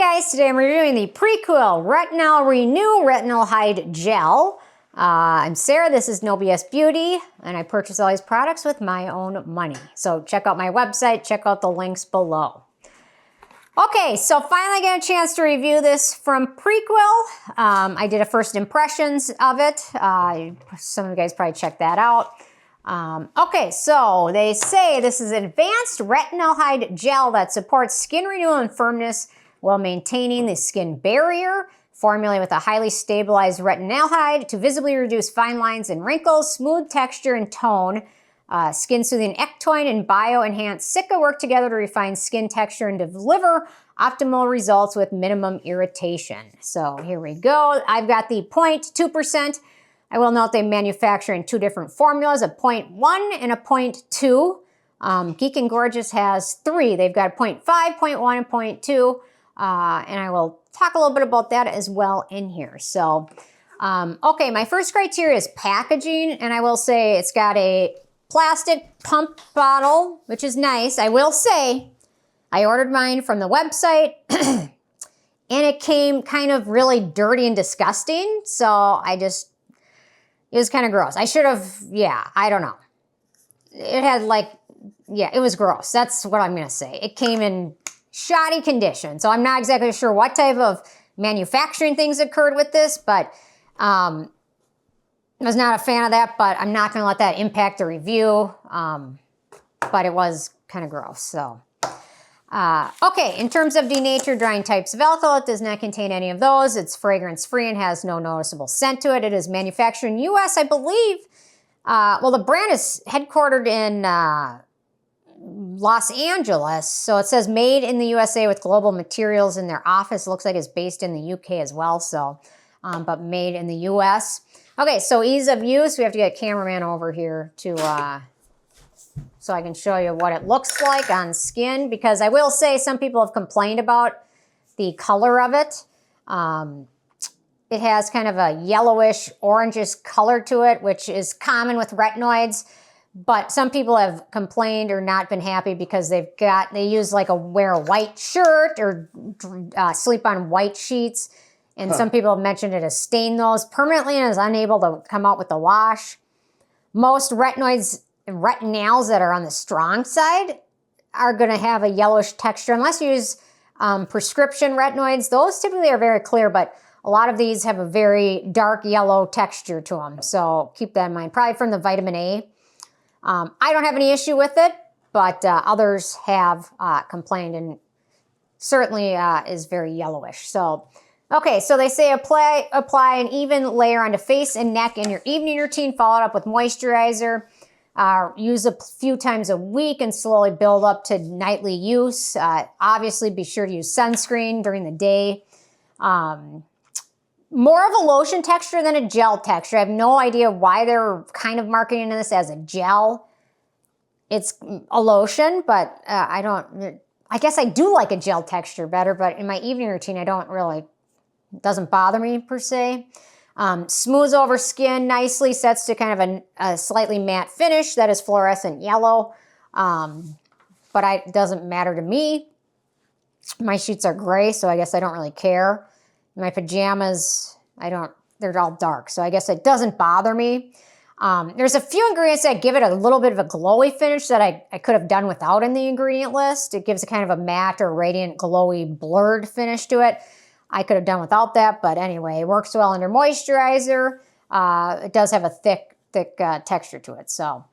guys, today I'm reviewing the Prequel Retinal Renew Retinaldehyde Gel. I'm Sarah, this is No BS Beauty, and I purchase all these products with my own money. So check out my website, check out the links below. Okay, so finally got a chance to review this from Prequel. I did a first impressions of it. Some of you guys probably checked that out. Okay, so they say this is an advanced retinaldehyde gel that supports skin renewal and firmness while maintaining the skin barrier. Formulated with a highly stabilized retinaldehyde to visibly reduce fine lines and wrinkles, smooth texture and tone. Skin soothing Ectoin and bio-enhanced Sika work together to refine skin texture and deliver optimal results with minimum irritation. So here we go. I've got the 0.2%. I will note they manufacture in two different formulas, a 0.1 and a 0.2. Geek and Gorgeous has three. They've got 0.5, 0.1, and 0.2. And I will talk a little bit about that as well in here. So, okay, my first criteria is packaging. And I will say it's got a plastic pump bottle, which is nice. I will say I ordered mine from the website. And it came kind of really dirty and disgusting. So it was kind of gross. I should have, I don't know. It had it was gross. That's what I'm going to say. It came in shoddy condition. So I'm not exactly sure what type of manufacturing things occurred with this, but I was not a fan of that, but I'm not going to let that impact the review. But it was kind of gross. So, okay, in terms of denatured drying types of alcohol, it does not contain any of those. It's fragrance-free and has no noticeable scent to it. It is manufactured in the U.S., I believe. Well, the brand is headquartered in Los Angeles. So it says made in the USA with global materials in their office. Looks like it's based in the UK as well. So, but made in the US. Okay, so ease of use. We have to get a cameraman over here to so I can show you what it looks like on skin, because I will say some people have complained about the color of it. It has kind of a yellowish, orangish color to it, which is common with retinoids. But some people have complained or not been happy because they use wear a white shirt or sleep on white sheets. And some people have mentioned it has stained those permanently and is unable to come out with the wash. Most retinals that are on the strong side are going to have a yellowish texture unless you use prescription retinoids. Those typically are very clear, but a lot of these have a very dark yellow texture to them. So keep that in mind. Probably from the vitamin A. I don't have any issue with it, but others have complained and certainly is very yellowish. So, okay, so they say apply an even layer onto face and neck in your evening routine, followed up with moisturizer. Use a few times a week and slowly build up to nightly use. Obviously, be sure to use sunscreen during the day. More of a lotion texture than a gel texture. I have no idea why they're kind of marketing this as a gel. It's a lotion, but I guess I do like a gel texture better, but in my evening routine, it doesn't bother me per se. Smooths over skin nicely, sets to kind of a slightly matte finish that is fluorescent yellow. But it doesn't matter to me. My sheets are gray, so I guess I don't really care. My pajamas, they're all dark, so I guess it doesn't bother me. There's a few ingredients that give it a little bit of a glowy finish that I could have done without in the ingredient list. It gives a kind of a matte or radiant, glowy, blurred finish to it. I could have done without that, but anyway, it works well under moisturizer. It does have a thick texture to it, so.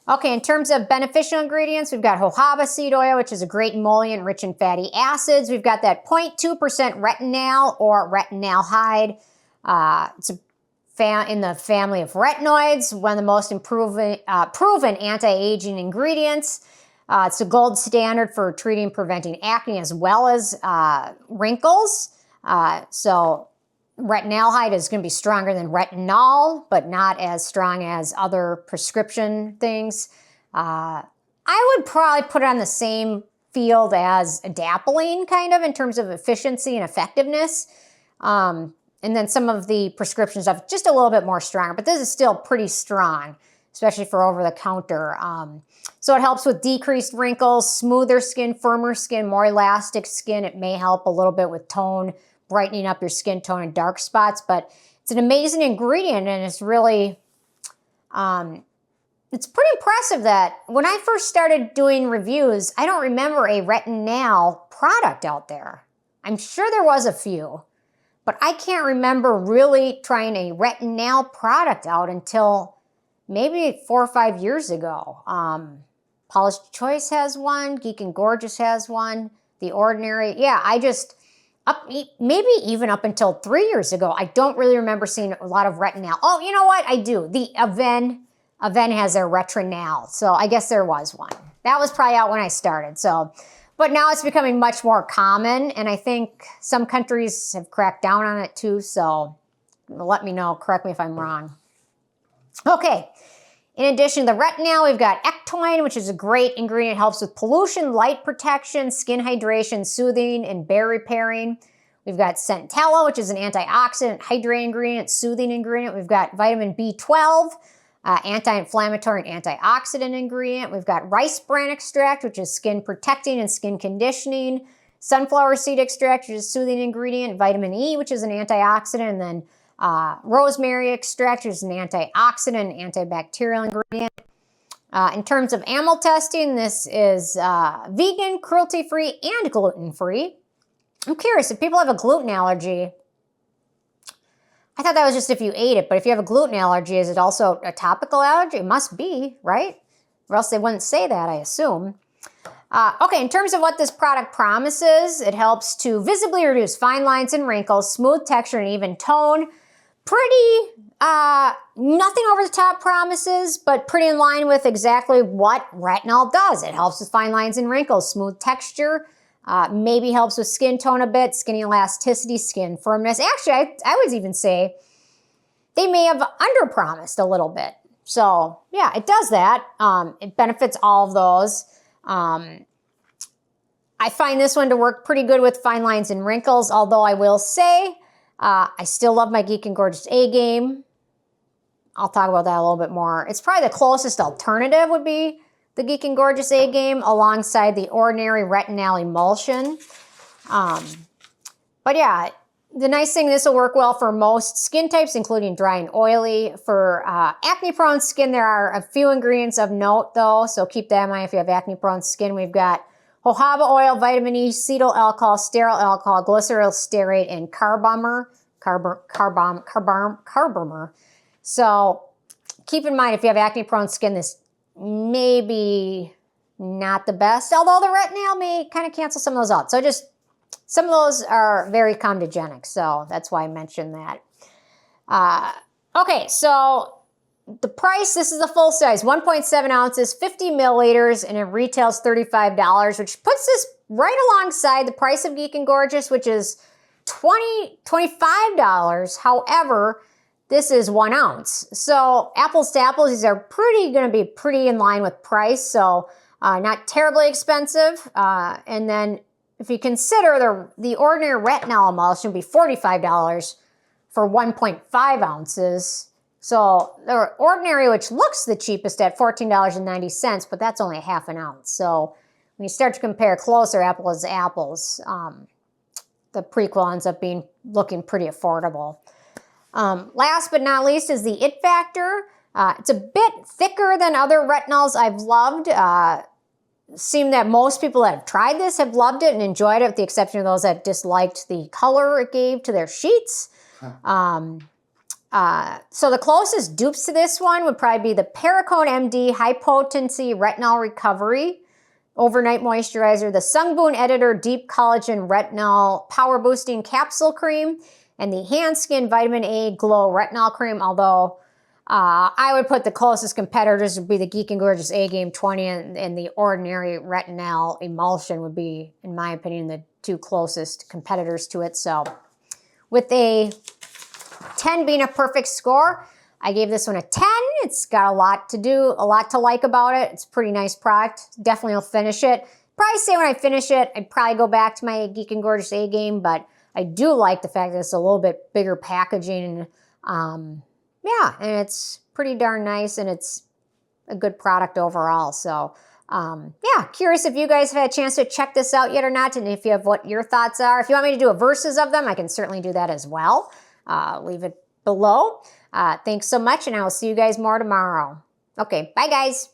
Okay, in terms of beneficial ingredients, we've got jojoba seed oil, which is a great emollient rich in fatty acids. We've got that 0.2% retinal or retinaldehyde. It's in the family of retinoids, one of the most proven anti-aging ingredients. It's a gold standard for treating and preventing acne as well as wrinkles. So retinaldehyde is going to be stronger than retinol, but not as strong as other prescription things. I would probably put it on the same field as adapalene, kind of, in terms of efficiency and effectiveness. And then some of the prescription stuff, just a little bit more stronger, but this is still pretty strong. especially for over-the-counter. So it helps with decreased wrinkles, smoother skin, firmer skin, more elastic skin. It may help a little bit with tone, brightening up your skin tone and dark spots, but it's an amazing ingredient, and it's really, it's pretty impressive that when I first started doing reviews, I don't remember a Retinal product out there. I'm sure there was a few, but I can't remember really trying a Retinal product out until maybe 4 or 5 years ago. Polished Choice has one, Geek and Gorgeous has one, The Ordinary. Yeah, I just, maybe even up until 3 years ago, I don't really remember seeing a lot of Retinal. Oh, you know what? I do. The Aven has their Retinal, so I guess there was one. That was probably out when I started, so. But now it's becoming much more common, and I think some countries have cracked down on it too, so let me know, correct me if I'm wrong. Okay, in addition to the Retinal, we've got Ectoin, which is a great ingredient. It helps with pollution, light protection, skin hydration, soothing, and bare repairing. We've got Centella, which is an antioxidant, hydrating ingredient, soothing ingredient. We've got vitamin B12, anti-inflammatory and antioxidant ingredient. We've got rice bran extract, which is skin protecting and skin conditioning. Sunflower seed extract, which is soothing ingredient. Vitamin E, which is an antioxidant. And then rosemary extract, which is an antioxidant, antibacterial ingredient. In terms of animal testing, this is vegan, cruelty-free, and gluten-free. I'm curious, if people have a gluten allergy, I thought that was just if you ate it, but if you have a gluten allergy, is it also a topical allergy? It must be, right? Or else they wouldn't say that, I assume. Okay, in terms of what this product promises, it helps to visibly reduce fine lines and wrinkles, smooth texture, and even tone. Pretty, nothing over the top promises, but pretty in line with exactly what Retinal does. It helps with fine lines and wrinkles, smooth texture, maybe helps with skin tone a bit, skin elasticity, skin firmness. Actually, I would even say they may have under-promised a little bit. So, yeah, it does that. It benefits all of those. I find this one to work pretty good with fine lines and wrinkles, although I will say I still love my Geek and Gorgeous A-Game. I'll talk about that a little bit more. It's probably the closest alternative would be the Geek and Gorgeous A-Game alongside the Ordinary Retinal Emulsion. But yeah, the nice thing, this will work well for most skin types, including dry and oily. For acne-prone skin, there are a few ingredients of note, though, so keep that in mind if you have acne-prone skin. We've got jojoba oil, vitamin E, cetyl alcohol, stearyl alcohol, glyceryl stearate, and carbomer. So keep in mind if you have acne-prone skin, this may be not the best, although the Retinal may kind of cancel some of those out. So just some of those are very comedogenic, so that's why I mentioned that. Okay, so the price, this is the full size, 1.7 ounces, 50 milliliters, and it retails $35, which puts this right alongside the price of Geek and Gorgeous, which is $25. However, this is 1 ounce. So apples to apples, these are going to be pretty in line with price, so not terribly expensive. And then if you consider the Ordinary Retinal Emulsion would be $45 for 1.5 ounces. So the Ordinary, which looks the cheapest at $14.90, but that's only half an ounce. So when you start to compare closer, apples to apples, the Prequel ends up looking pretty affordable. Last but not least is the It Factor. It's a bit thicker than other retinols I've loved. Seemed that most people that have tried this have loved it and enjoyed it, with the exception of those that disliked the color it gave to their sheets. So the closest dupes to this one would probably be the Perricone MD High Potency Retinol Recovery Overnight Moisturizer, the Sungboon Editor Deep Collagen Retinol Power Boosting Capsule Cream, and the Handskin Vitamin A Glow Retinol Cream, although I would put the closest competitors would be the Geek and Gorgeous A-Game 20 and the Ordinary Retinal Emulsion would be, in my opinion, the two closest competitors to it. So with a 10 being a perfect score, I gave this one a 10. It's got a lot to do, a lot to like about it. It's a pretty nice product. Definitely will finish it. Probably say when I finish it, I'd probably go back to my Geek and Gorgeous A-Game, but I do like the fact that it's a little bit bigger packaging. Yeah, and it's pretty darn nice, and it's a good product overall. So yeah, curious if you guys have had a chance to check this out yet or not, and if you have what your thoughts are. If you want me to do a versus of them, I can certainly do that as well. Leave it below. Thanks so much, and I will see you guys more tomorrow. Okay, bye guys.